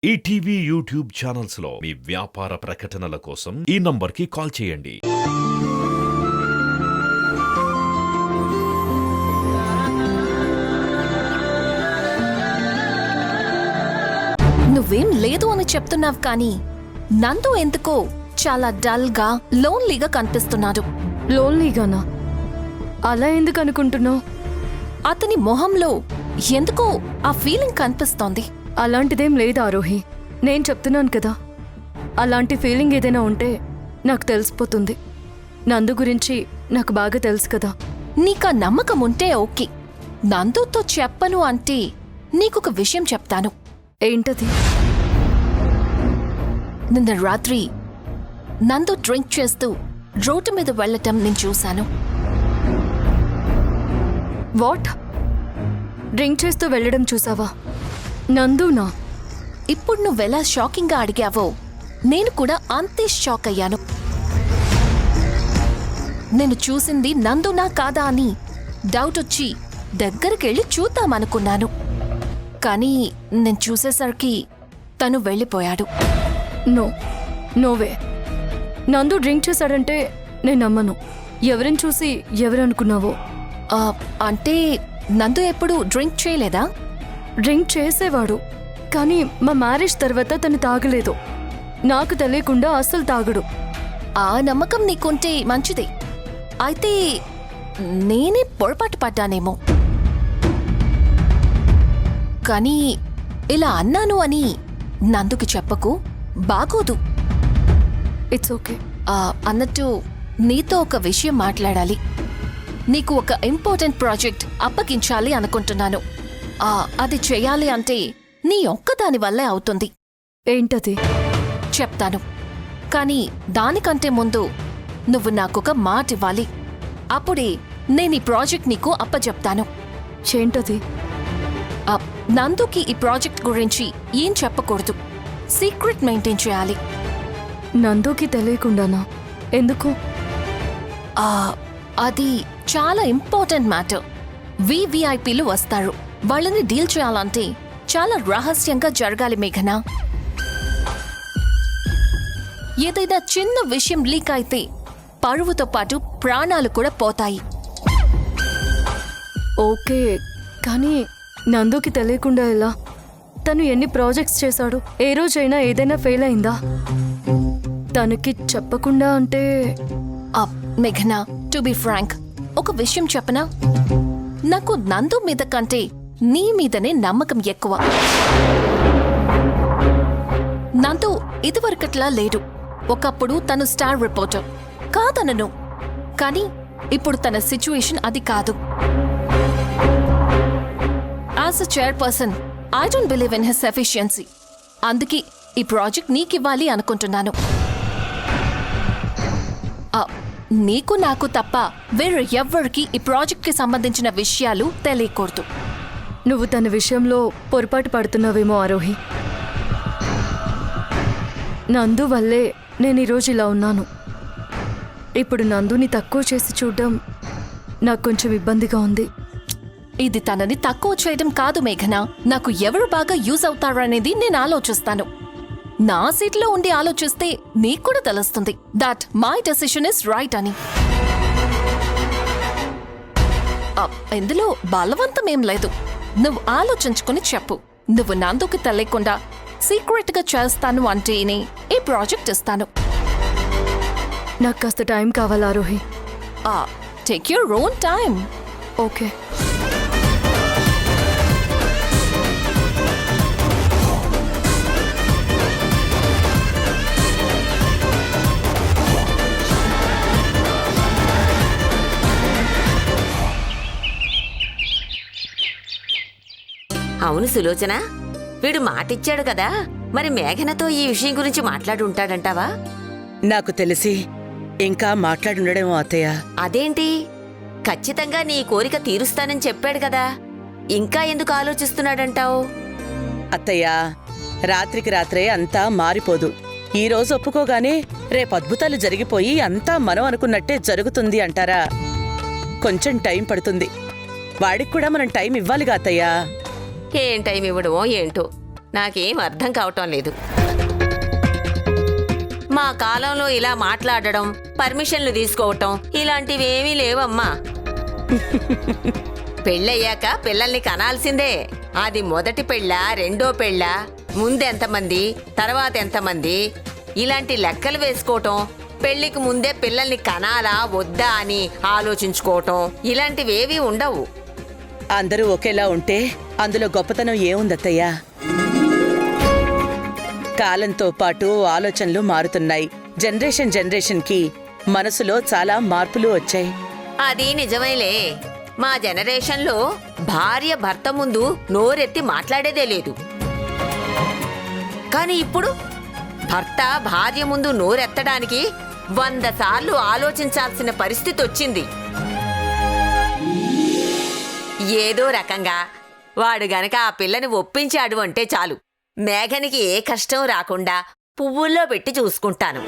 ETV YouTube channels లో మీ వ్యాపార ప్రకటనల కోసం ఈ నంబర్కి కాల్ చేయండి. నువ్వేం లేదు అని చెప్తున్నావు కానీ నందు ఎందుకో చాలా డల్ గా లోన్లీగా కనిపిస్తున్నాడు. లోన్లీగానా? అలా ఎందుకు అనుకుంటున్నావు? అతని మొహంలో ఎందుకో ఆ ఫీలింగ్ కనిపిస్తోంది. అలాంటిదేం లేదు ఆరోహి, నేను చెప్తున్నాను కదా. అలాంటి ఫీలింగ్ ఏదైనా ఉంటే నాకు తెలిసిపోతుంది. నందు గురించి నాకు బాగా తెలుసు కదా. నీకా నమ్మకం ఉంటే ఓకే. నందుతో చెప్పను అంటే నీకొక విషయం చెప్తాను. ఏంటది? నిన్న రాత్రి నందు డ్రింక్ చేస్తూ రోడ్డు మీద వెళ్లటం నేను చూశాను. వాట్? డ్రింక్ చేస్తూ వెళ్ళడం చూసావా? నందునా? ఇప్పుడు నువ్వెలా షాకింగ్గా అడిగావో నేను కూడా అంతే షాక్ అయ్యాను. నేను చూసింది నందునా కాదా అని డౌట్ వచ్చి దగ్గరికెళ్ళి చూద్దామనుకున్నాను. కానీ నేను చూసేసరికి తను వెళ్ళిపోయాడు. నోవే. నందు డ్రింక్ చేశాడంటే నేను నమ్మను. ఎవరిని చూసి ఎవరనుకున్నావో? అంటే నందు ఎప్పుడు డ్రింక్ చేయలేదా? డ్రింక్ చేసేవాడు, కానీ మా మ్యారేజ్ తర్వాత తను తాగలేదు. నాకు తెలియకుండా అస్సలు తాగడు. ఆ నమ్మకం నీకుంటే మంచిదే. అయితే నేనే పొరపాటు పడ్డానేమో. కానీ ఇలా అన్నాను అని నందుకి చెప్పకు, బాగోదు. It's okay. అన్నట్టు నీతో ఒక విషయం మాట్లాడాలి. నీకు ఒక ఇంపార్టెంట్ ప్రాజెక్ట్ అప్పగించాలి అనుకుంటున్నాను. అది చేయాలి అంటే నీ ఒక్కదాని వల్లే అవుతుంది. ఏంటది? చెప్తాను, కానీ దానికంటే ముందు నువ్వు నాకొక మాట ఇవ్వాలి. అప్పుడే నేను ఈ ప్రాజెక్ట్ నీకు అప్పచెప్తాను. ఏంటది? నందుకి ఈ ప్రాజెక్ట్ గురించి ఏం చెప్పకూడదు. సీక్రెట్ మెయింటైన్ చేయాలి. నందుకి తెలియకుండానా? ఎందుకు? అది చాలా ఇంపార్టెంట్ మ్యాటర్. వివిఐపీలు వస్తారు. వాళ్ళని డీల్ చేయాలంటే చాలా రహస్యంగా జరగాలి మేఘనా. ఏదైనా చిన్న విషయం లీక్ అయితే పరువుతో పాటు ప్రాణాలు కూడా పోతాయి. ఓకే, కానీ నందుకి తెలియకుండా ఎలా? తను ఎన్ని ప్రాజెక్ట్స్ చేశాడు? ఏ రోజైనా ఏదైనా ఫెయిల్ అయిందా? తనకి చెప్పకుండా అంటే? మేఘనా, టు బి ఫ్రాంక్, ఒక విషయం చెప్పనా? నాకు నందు మీద కంటే నీ మీదనే నమ్మకం ఎక్కువ. నందు ఇదివరకట్లా లేడు. ఒకప్పుడు తను స్టార్ రిపోర్టర్ కాదనను, కానీ ఇప్పుడు తన సిచ్యువేషన్ అది కాదు. As a chairperson I don't believe in his efficiency. అందుకే ఈ ప్రాజెక్ట్ నీకివ్వాలి అనుకుంటున్నాను. నీకు నాకు తప్ప వేరే ఎవ్వరికి ఈ ప్రాజెక్ట్కి సంబంధించిన విషయాలు తెలియకూడదు. నువ్వు తన విషయంలో పొరపాటు పడుతున్నావేమో ఆరోహి. నందు వల్లే నేను ఈరోజు ఇలా ఉన్నాను. ఇప్పుడు నందుని తక్కువ చేసి చూడడం నాకు కొంచెం ఇబ్బందిగా ఉంది. ఇది తనని తక్కువ చేయడం కాదు మేఘనా. నాకు ఎవరు బాగా యూజ్ అవుతారనేది నేను ఆలోచిస్తాను. నా సీట్లో ఉండి ఆలోచిస్తే నీకు కూడా తెలుస్తుంది that my decision is right అని. ఇందులో బలవంతమేం లేదు. నువ్వు ఆలోచించుకుని చెప్పు. నువ్వు నందుకి తెలియకుండా సీక్రెట్ గా చేస్తాను అంటేనే ఈ ప్రాజెక్ట్ ఇస్తాను. నాకు కాస్త టైం కావాలి Arohi. Take your own time. Okay. అవును సులోచన, వీడు మాటిచ్చాడు కదా, మరి మేఘనతో ఈ విషయం గురించి మాట్లాడుంటాడంటావా? నాకు తెలిసి ఇంకా మాట్లాడుండడేమో అత్తయ్య. అదేంటి? ఖచ్చితంగా నీ కోరిక తీరుస్తానని చెప్పాడు కదా, ఇంకా ఎందుకు ఆలోచిస్తున్నాడంటావు? అత్తయ్య, రాత్రికి రాత్రే అంతా మారిపోదు. ఈ రోజు ఒప్పుకోగానే రేపు అద్భుతాలు జరిగిపోయి అంతా మనం అనుకున్నట్టే జరుగుతుంది అంటారా? కొంచెం టైం పడుతుంది. వాడికి కూడా మనం టైం ఇవ్వాలిగా అత్తయ్య. ఏం టైం ఇవ్వడమో ఏంటో. నాకేం అర్థం కావటం లేదు. మా కాలంలో ఇలా మాట్లాడడం, పర్మిషన్లు తీసుకోవటం ఇలాంటివేమీ లేవమ్మా. పెళ్ళయ్యాక పిల్లల్ని కనాల్సిందే. అది మొదటి పెళ్ళా, రెండో పెళ్ళా, ముందెంతమంది, తర్వాత ఎంతమంది, ఇలాంటి లెక్కలు వేసుకోవటం, పెళ్లికి ముందే పిల్లల్ని కనాలా వద్దా అని ఆలోచించుకోవటం ఇలాంటివేవీ ఉండవు. అందరూ ఒకేలా ఉంటే అందులో గొప్పతనం ఏముందత్తయ్యా? కాలంతో పాటు ఆలోచనలు మారుతున్నాయి. జనరేషన్కి మనసులో చాలా మార్పులు వచ్చాయి. అది నిజమేలే. మా జనరేషన్లో భార్య భర్త ముందు నోరెత్తి మాట్లాడేదే లేదు. కానీ ఇప్పుడు భర్త భార్య ముందు నోరెత్తడానికి 100 సార్లు ఆలోచించాల్సిన పరిస్థితి వచ్చింది. ఏదో రకంగా వాడు గనక ఆ పిల్లని ఒప్పించాడు అంటే చాలు, మేఘనికి ఏ కష్టం రాకుండా పువ్వుల్లో పెట్టి చూసుకుంటాను.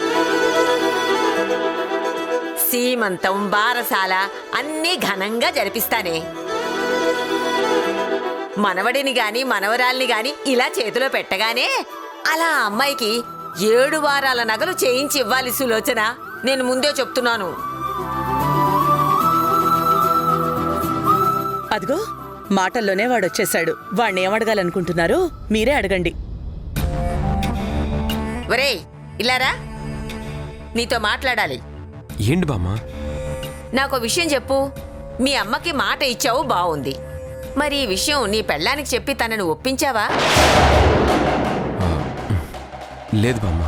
సీమంతం, బారసాల అన్నీ ఘనంగా జరిపిస్తానే. మనవడిని గాని మనవరాల్ని గాని ఇలా చేతిలో పెట్టగానే అలా అమ్మాయికి 7 వారాల నగలు చేయించి ఇవ్వాలి సులోచన. నేను ముందే చెప్తున్నాను. అదిగో మాటల్లోనే వాడొచ్చేశాడు. వాణ్ణేమడగాలనుకుంటున్నారు మీరే అడగండి. ఒరేయ్ ఇలారా, నీతో మాట్లాడాలి. ఏంటి బామ్మ? నాకు విషయం చెప్పు. మీ అమ్మకి మాట ఇచ్చావు, బావుంది. మరి ఈ విషయం నీ పెళ్ళానికి చెప్పి తనను ఒప్పించావా? లేదు బామ్మ,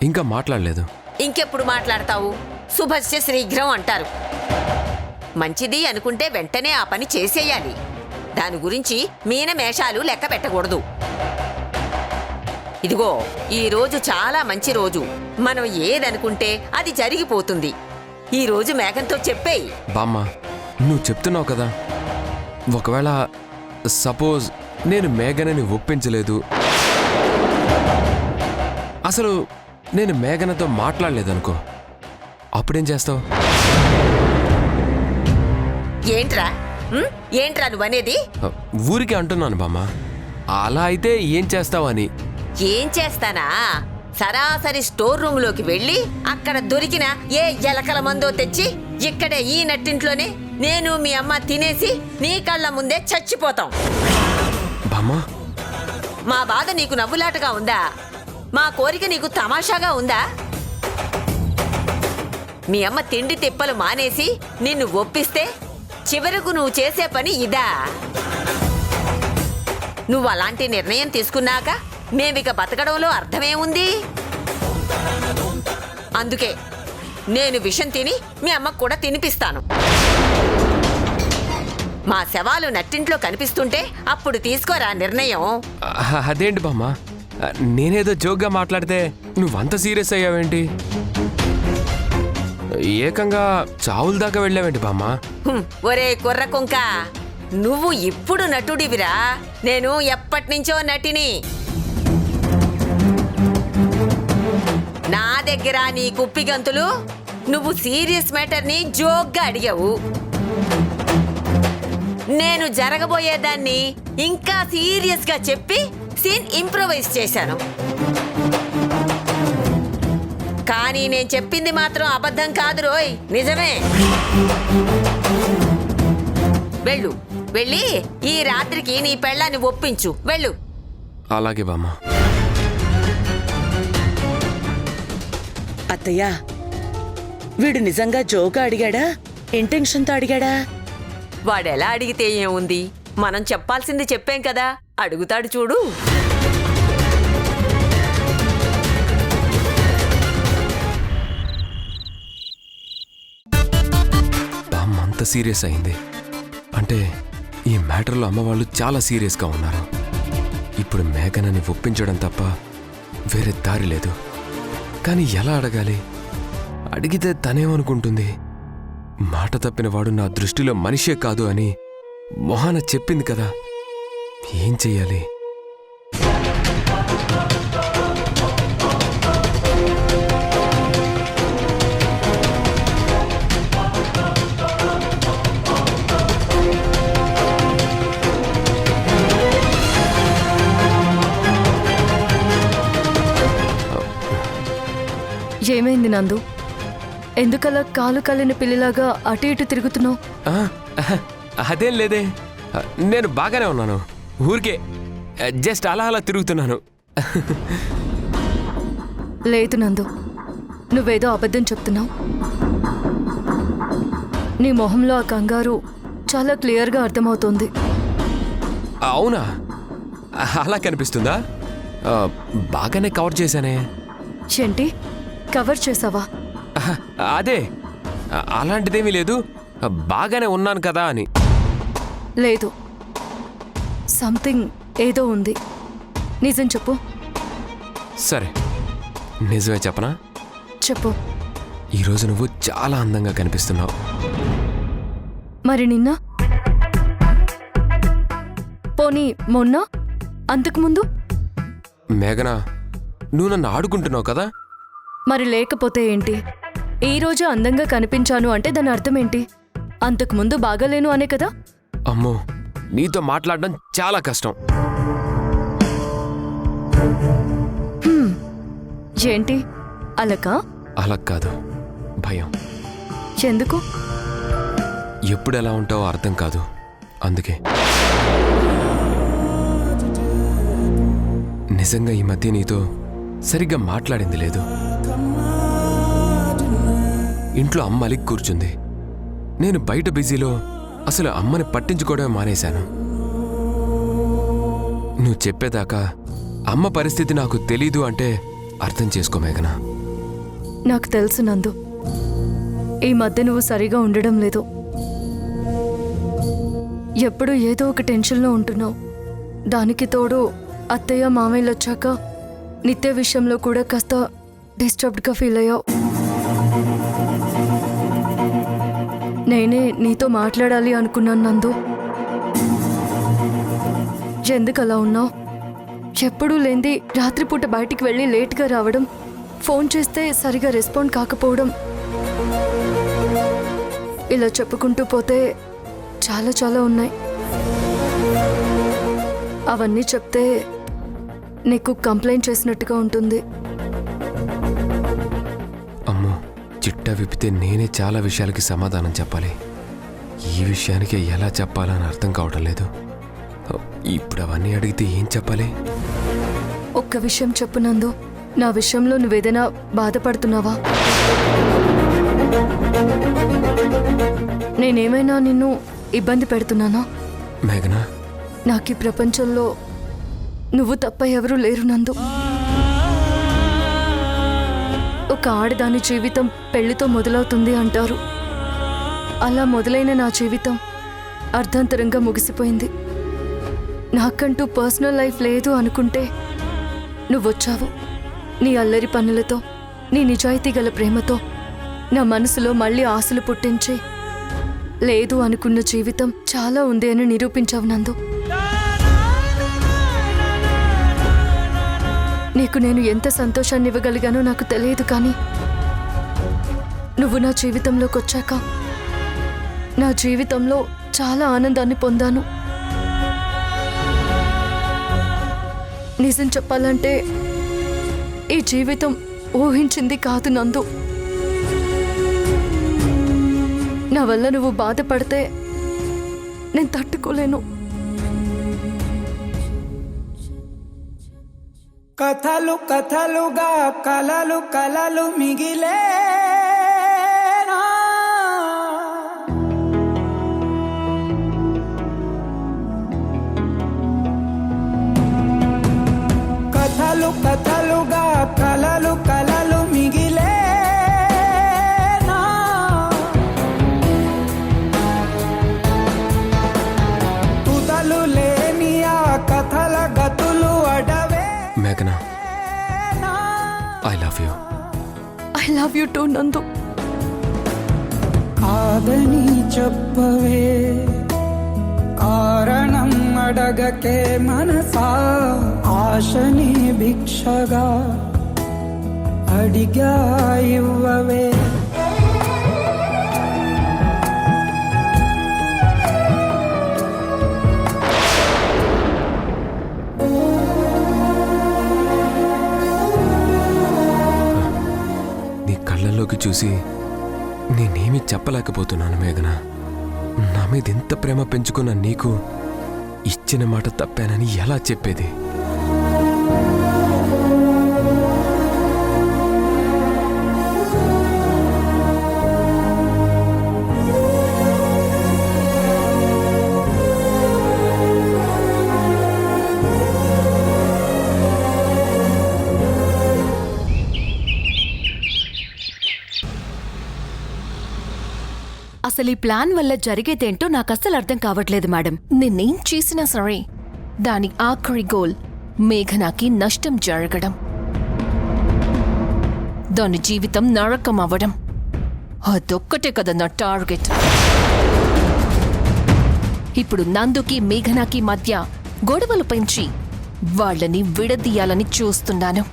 ఇంకా మాట్లాడలేదు. ఇంకెప్పుడు మాట్లాడతావు? శుభస్య శీఘ్రం అంటారు. మంచిది అనుకుంటే వెంటనే ఆ పని చేసేయాలి. దాని గురించి మీనమేషాలు లెక్క పెట్టకూడదు. ఇదిగో, ఈ రోజు చాలా మంచి రోజు. మనం ఏదనుకుంటే అది జరిగిపోతుంది. ఈ రోజు మేఘంతో చెప్పేయి. బామ్మ, నువ్వు చెప్తున్నావు కదా, ఒకవేళ సపోజ్ నేను మేఘనని ఒప్పించలేదు, అసలు నేను మేఘనతో మాట్లాడలేదనుకో, అప్పుడేం చేస్తావు? ఏంట్రా ఏంట్రా నువ్వనేది? ఊరికి అంటున్నాను బామ్మ. అలా అయితే ఏం చేస్తావు అని. ఏం చేస్తానా? సరాసరి స్టోర్ రూమ్ లోకి వెళ్ళి అక్కడ దొరికిన ఏ ఎలకల మందో తెచ్చి ఇక్కడే ఈ నట్టింట్లోనే నేను మీ అమ్మ తినేసి నీ కళ్ళ ముందే చచ్చిపోతాం. బామ్మ, మా బాధ నీకు నవ్వులాటగా ఉందా? మా కోరిక నీకు తమాషాగా ఉందా? మీ అమ్మ తిండి తిప్పలు మానేసి నిన్ను ఒప్పిస్తే చివరకు నువ్వు చేసే పని ఇదా? నువ్వు అలాంటి నిర్ణయం తీసుకున్నాక మేమిక బతకడంలో అర్థమేముంది? అందుకే నేను విషం తిని మీ అమ్మకు కూడా తినిపిస్తాను. మా శవాలు నట్టింట్లో కనిపిస్తుంటే అప్పుడు తీసుకోరా నిర్ణయం. అదేంటి బామ్మ, నేనేదో జోక్గా మాట్లాడితే నువ్వంత సీరియస్ అయ్యావేంటి? ఏకంగా చావుల దాకా వెళ్ళావేంటి బామ్మ? ఒరే కుర్ర కుంక, నువ్వు ఇప్పుడు నటుడివిరా, నేను ఎప్పటినుంచో నటిని. నా దగ్గర నీ కుప్పిగంతులు, నువ్వు సీరియస్ మ్యాటర్ని జోక్గా అడిగావు. నేను జరగబోయేదాన్ని ఇంకా సీరియస్గా చెప్పి సీన్ ఇంప్రొవైజ్ చేశాను. కానీ నేను చెప్పింది మాత్రం అబద్ధం కాదు రోయ్, నిజమే. వెళ్ళు, వెళ్ళి ఈ రాత్రికి నీ పెళ్ళాన్ని ఒప్పించు. వెళ్ళు. అలాగే బామ్మ. అత్తయ్యా, వీడు నిజంగా జోగా అడిగాడా, ఇంటెన్షన్తో అడిగాడా? వాడెలా అడిగితే ఏముంది, మనం చెప్పాల్సింది చెప్పాం కదా, అడుగుతాడు చూడు. బామ్మ అంత సీరియస్ అయింది అంటే ఈ మ్యాటర్లో అమ్మవాళ్ళు చాలా సీరియస్గా ఉన్నారు. ఇప్పుడు మేఘనని ఒప్పించడం తప్ప వేరే దారి లేదు. కానీ ఎలా అడగాలి? అడిగితే తనేమనుకుంటుంది? మాట తప్పిన వాడు నా దృష్టిలో మనిషే కాదు అని మొహాన చెప్పింది కదా, ఏం చెయ్యాలి? ఏమైంది నందు? ఎందుకలా కాలు కాలిన పిల్లిలాగా అటు ఇటు తిరుగుతున్నావు? అదేం లేదే, నేను బాగానే ఉన్నాను. ఊరికే జస్ట్ అలా అలా తిరుగుతున్నాను. లేదు నందు, నువ్వేదో అబద్ధం చెప్తున్నావు. నీ మొహంలో ఆ కంగారు చాలా క్లియర్గా అర్థమవుతోంది. అవునా? అలా కనిపిస్తుందా? బాగానే కవర్ చేశానే. ఏంటి, కవర్ చేసావా? అదే, అలాంటిదేమీ లేదు, బాగానే ఉన్నాను కదా అని. లేదు, సంథింగ్ ఏదో ఉంది. నిజం చెప్పు. సరే, నిజమే చెప్పనా? చెప్పు. ఈరోజు నువ్వు చాలా అందంగా కనిపిస్తున్నావు. మరి నిన్న? పోనీ మొన్న? అంతకుముందు? మేఘనా, నువ్వు నన్ను ఆడుకుంటున్నావు కదా. మరి లేకపోతే ఏంటి? ఈ రోజు అందంగా కనిపించాను అంటే దాని అర్థం ఏంటి? అంతకుముందు బాగాలేను అనే కదా. అమ్మో, నీతో మాట్లాడడం చాలా కష్టం. ఏంటి, అలకా? అలా కాదు, భయం. ఎందుకు? ఎప్పుడు ఎలా ఉంటావో అర్థం కాదు, అందుకే. నిజంగా ఈ మధ్య నీతో సరిగ్గా మాట్లాడింది లేదు. ఇంట్లో అమ్మ అలిగి కూర్చుంది. నేను బయట బిజీలో అసలు అమ్మని పట్టించుకోవడమే మానేశాను. నువ్వు చెప్పేదాకా అమ్మ పరిస్థితి నాకు తెలీదు అంటే అర్థం చేసుకో మేఘనా. నాకు తెలుసు నందు, ఈ మధ్య నువ్వు సరిగా ఉండడం లేదు. ఎప్పుడు ఏదో ఒక టెన్షన్లో ఉంటున్నావు. దానికి తోడు అత్తయ్య మామయ్యలు వచ్చాక నిత్య విషయంలో కూడా కాస్త డిస్టర్బ్డ్గా ఫీల్ అయ్యావు. నేనే నీతో మాట్లాడాలి అనుకున్నాను నందు. ఎందుకు అలా ఉన్నావు? ఎప్పుడూ లేంది రాత్రిపూట బయటికి వెళ్ళి లేట్గా రావడం, ఫోన్ చేస్తే సరిగా రెస్పాండ్ కాకపోవడం, ఇలా చెప్పుకుంటూ పోతే చాలా చాలా ఉన్నాయి. అవన్నీ చెప్తే నీకు కంప్లైంట్ చేసినట్టుగా ఉంటుంది. అమ్మో, చిట్టా విప్పితే నేనే చాలా విషయాలకి సమాధానం చెప్పాలి. ఈ విషయానికి ఎలా చెప్పాలని అర్థం కావడం లేదు. ఇప్పుడు అవన్నీ అడిగితే ఏం చెప్పాలి? ఒక్క విషయం చెప్పు నందు, నా విషయంలో నువ్వేదైనా బాధపడుతున్నావా? నేనేమైనా నిన్ను ఇబ్బంది పెడుతున్నానా? మేఘనా, నాకు ఈ ప్రపంచంలో నువ్వు తప్ప ఎవరూ లేరు నందు. ఒక ఆడదాని జీవితం పెళ్లితో మొదలవుతుంది అంటారు. అలా మొదలైన నా జీవితం అర్ధాంతరంగా ముగిసిపోయింది. నాకంటూ పర్సనల్ లైఫ్ లేదు అనుకుంటే నువ్వొచ్చావు. నీ అల్లరి పనులతో, నీ నిజాయితీ గల ప్రేమతో నా మనసులో మళ్ళీ ఆశలు పుట్టించి లేదు అనుకున్న జీవితం చాలా ఉంది అని నిరూపించావు నందు. నీకు నేను ఎంత సంతోషాన్ని ఇవ్వగలిగానో నాకు తెలియదు, కానీ నువ్వు నా జీవితంలోకి వచ్చాక నా జీవితంలో చాలా ఆనందాన్ని పొందాను. నిజం చెప్పాలంటే ఈ జీవితం ఊహించింది కాదు నందు. నా వల్ల నువ్వు బాధపడితే నేను తట్టుకోలేను. కథలు కథలుగా కలలు కలలు మిగిలే కథలు కథలుగా కలలు కలలు మిగిలే తుదలు లేని ఆ కథల గతులు అడవే. మేఘనా, I love you. I love you two నందు. కాదని చెప్పవే, కారణం అడగకే మనసా, ఆశని భిక్షగా అడిగా ఇవ్వవే. చూసి నేనేమీ చెప్పలేకపోతున్నాను మేఘన. నా మీద ఇంత ప్రేమ పెంచుకున్న నీకు ఇచ్చిన మాట తప్పానని ఎలా చెప్పేది? అసలు ఈ ప్లాన్ వల్ల జరిగేదేంటో నాకు అస్సలు అర్థం కావట్లేదు మేడం. నేనేం చేసినా సరే దాని ఆఖరి గోల్ మేఘనాకి నష్టం జరగడం, దాని జీవితం నరకం అవ్వడం. అదొక్కటే కదా నా టార్గెట్. ఇప్పుడు నందుకి మేఘనాకి మధ్య గొడవలు పెంచి వాళ్ళని విడదీయాలని చూస్తున్నాను.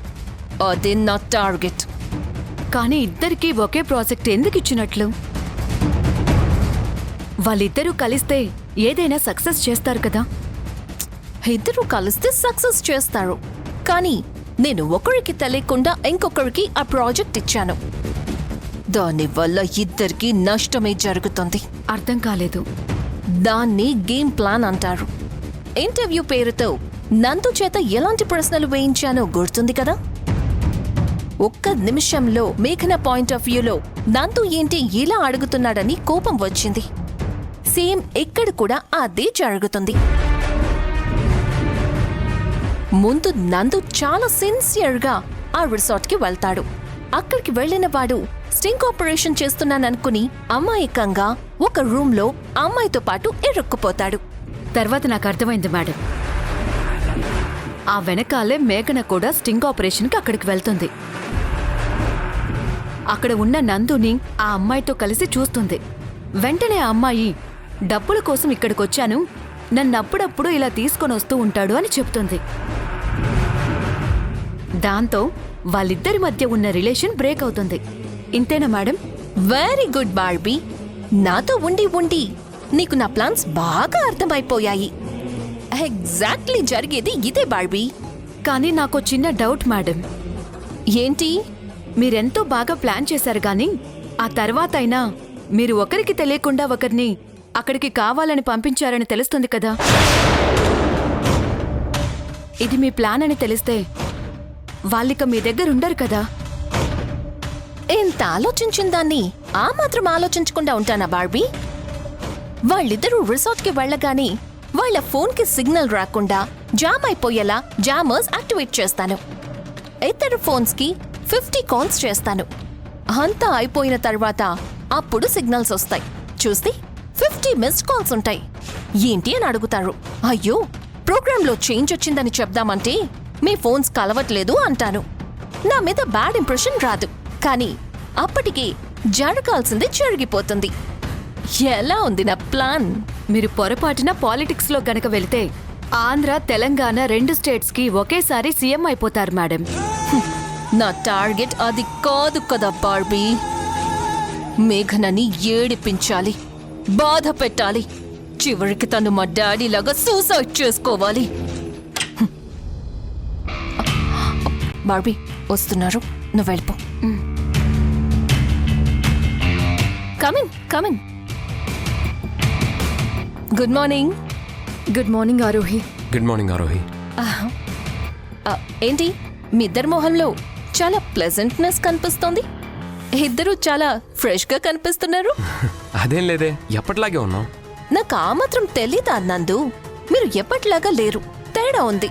అదే నా టార్గెట్. కానీ ఇద్దరికీ ఒకే ప్రాజెక్ట్ ఎందుకు ఇచ్చినట్లు? వాళ్ళిద్దరూ కలిస్తే ఏదైనా సక్సెస్ చేస్తారు కదా. ఇద్దరూ కలిస్తే సక్సెస్ చేస్తారు, కానీ నేను ఒకరికి తెలియకుండా ఇంకొకరికి ఆ ప్రాజెక్ట్ ఇచ్చాను. దానివల్ల ఇద్దరికి నష్టమే జరుగుతుంది. అర్థం కాలేదు. దాన్ని గేమ్ ప్లాన్ అంటారు. ఇంటర్వ్యూ పేరుతో నందు చేత ఎలాంటి ప్రశ్నలు వేయించానో గుర్తుంది కదా. ఒక్క నిమిషంలో మేఘన పాయింట్ ఆఫ్ వ్యూలో నందు ఏంటి ఇలా అడుగుతున్నాడని కోపం వచ్చింది. సేమ్ ఇక్కడ కూడా అదే జరుగుతుంది. ముందు నందు చాలా సిన్సియర్గా ఆ రిసార్ట్కి వెళ్తాడు. అక్కడికి వెళ్లిన వాడు స్టింగ్ ఆపరేషన్ చేస్తున్నాననుకుని అమాయకంగా ఒక రూమ్లో అమ్మాయితో పాటు ఇరుక్కుపోతాడు. తర్వాత నాకు అర్థమైంది మేడం. ఆ వెనకాలే మేఘన కూడా స్టింగ్ ఆపరేషన్కి అక్కడికి వెళ్తుంది. అక్కడ ఉన్న నందుని ఆ అమ్మాయితో కలిసి చూస్తుంది. వెంటనే ఆ అమ్మాయి డబ్బుల కోసం ఇక్కడికొచ్చాను, నన్నప్పుడప్పుడు ఇలా తీసుకొని వస్తూ ఉంటాడు అని చెప్తుంది. దాంతో వాళ్ళిద్దరి మధ్య ఉన్న రిలేషన్ బ్రేక్ అవుతుంది. ఇంతేనా మేడం? Very good Barbie. నాతో ఉండి ఉండి నీకు నా ప్లాన్స్ బాగా అర్థమైపోయాయి. ఎగ్జాక్ట్లీ జరిగేది ఇదే బార్బీ. కానీ నాకు చిన్న డౌట్ మేడం. ఏంటి? మీరెంతో బాగా ప్లాన్ చేశారు గాని ఆ తర్వాతైనా మీరు ఒకరికి తెలియకుండా ఒకరిని అక్కడికి కావాలని పంపించారని తెలుస్తుంది కదా. ఇది మీ ప్లాన్ అని తెలిస్తే వాళ్ళిక మీ దగ్గర ఉండరు కదా. ఎంత ఆలోచించిన దాన్ని ఆ మాత్రం ఆలోచించకుండా ఉంటానా బార్బీ? వాళ్ళిద్దరూ రిసార్ట్కి వెళ్ళగానే వాళ్ళ ఫోన్కి సిగ్నల్ రాకుండా జామ్ అయిపోయేలా జామర్స్ యాక్టివేట్ చేస్తాను. ఇద్దరు ఫోన్స్కి 50 కాల్స్ చేస్తాను. అంతా అయిపోయిన తర్వాత అప్పుడు సిగ్నల్స్ వస్తాయి. చూస్తే 50 మిస్డ్ కాల్స్ ఉంటాయి. ఏంటి అని అడుగుతారు. అయ్యో, ప్రోగ్రాంలో చేంజ్ వచ్చిందని చెప్దామంటే మీ ఫోన్స్ కలవట్లేదు అంటాను. నా మీద బ్యాడ్ ఇంప్రెషన్ రాదు, కానీ అప్పటికి జరగాల్సింది జరిగిపోతుంది. ఎలా ఉంది నా ప్లాన్? మీరు పొరపాటున పాలిటిక్స్లో గనక వెళితే ఆంధ్ర, తెలంగాణ 2 స్టేట్స్కి ఒకేసారి సీఎం అయిపోతారు మేడం. నా టార్గెట్ అది కాదు కదా బార్బీ. మేఘనని ఏడిపించాలి, బాధ పెట్టాలి. చివరికి తను మా డాడీ లాగా సూసైడ్ చేసుకోవాలి. బార్బీ వస్తున్నారు, నువ్వు వెళ్ళిపో. Come in come in. Good morning. Good morning Aarohi. Good morning Aarohi. ఏంటి మీ ఇద్దరి మొహంలో చాలా ప్లెజెంట్నెస్ కనిపిస్తోంది. ఇద్దరు చాలా ఫ్రెష్ గా కనిపిస్తున్నారు. అదేం లేదే, ఎప్పటిలాగే ఉన్నాం. నాకు ఆ మాత్రం తెలీదా నందు? మీరు ఎప్పటిలాగా లేరు, తేడా ఉంది.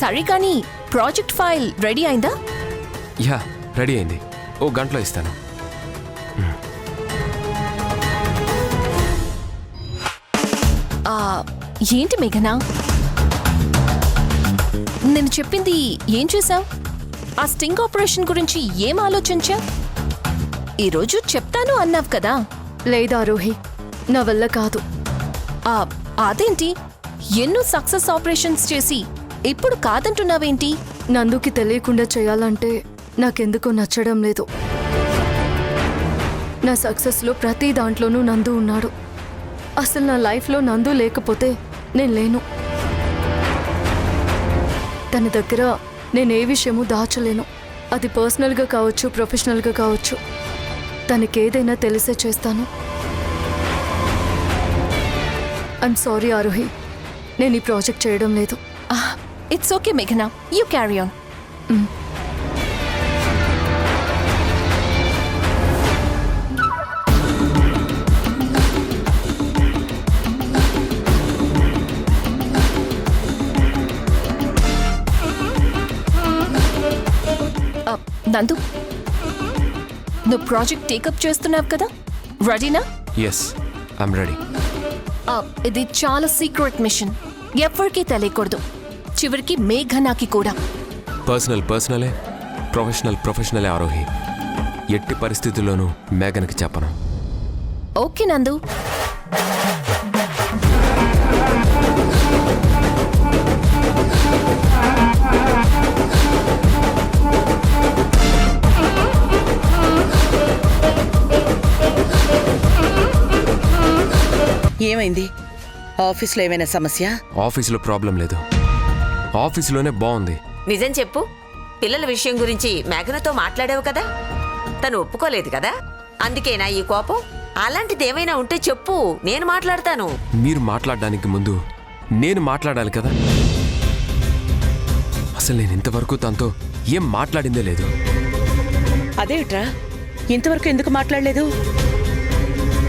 సరే కానీ ప్రాజెక్ట్ ఫైల్ రెడీ అయిందా? యా, రెడీ అయింది. ఓ గంటలో ఇస్తాను. ఏంటి మేఘనా, నేను చెప్పింది ఏం చేశావు? ఆ స్టింగ్ ఆపరేషన్ గురించి ఏం ఆలోచించా? ఈరోజు చెప్తాను అన్నావు కదా. లేదు ఆరోహి, నా వల్ల కాదు. అదేంటి, ఎన్నో సక్సెస్ ఆపరేషన్స్ చేసి ఇప్పుడు కాదంటున్నావేంటి? నందుకి తెలియకుండా చేయాలంటే నాకెందుకో నచ్చడం లేదు. నా సక్సెస్లో ప్రతి దాంట్లోనూ నందు ఉన్నాడు. అసలు నా లైఫ్లో నందు లేకపోతే నేను లేను. తన దగ్గర నేనే విషయము దాచలేను. అది పర్సనల్గా కావచ్చు, ప్రొఫెషనల్గా కావచ్చు, తనకేదైనా తెలిసే చేస్తాను. ఐమ్ సారీ ఆరోహి, నేను ఈ ప్రాజెక్ట్ చేయడం లేదు. ఇట్స్ ఓకే మేఘనా, యూ క్యారీ ఆన్. నందు, నువ్వు ప్రాజెక్ట్ టేకప్ చేస్తున్నావు కదా, రెడీనా? Yes, I'm ready. ఇది చాలా సీక్రెట్ మిషన్, ఎవరికీ తెలియకూడదు, చివరికి మేఘనాకి కూడా. పర్సనలే, ప్రొఫెషనలే ఆరోహి. ఎట్టి పరిస్థితుల్లోనూ మేఘన్కి చెప్పను. ఓకే నందు. ఏమైంది? ఆఫీస్లో ఏమైనా సమస్య? ఆఫీసులో ప్రాబ్లం లేదు, ఆఫీసులోనే బాగుంది. నిజం చెప్పు, పిల్లల విషయం గురించి మేఘనతో మాట్లాడావు కదా, తను ఒప్పుకోలేదు కదా, అందుకేనా ఈ కోపం? అలాంటిదేమైనా ఉంటే చెప్పు, నేను మాట్లాడతాను. మీరు మాట్లాడడానికి ముందు నేను మాట్లాడాలి కదా. అసలు నేను ఇంతవరకు తనతో ఏం మాట్లాడిందే లేదు. అదేమిట్రా, ఇంతవరకు ఎందుకు మాట్లాడలేదు?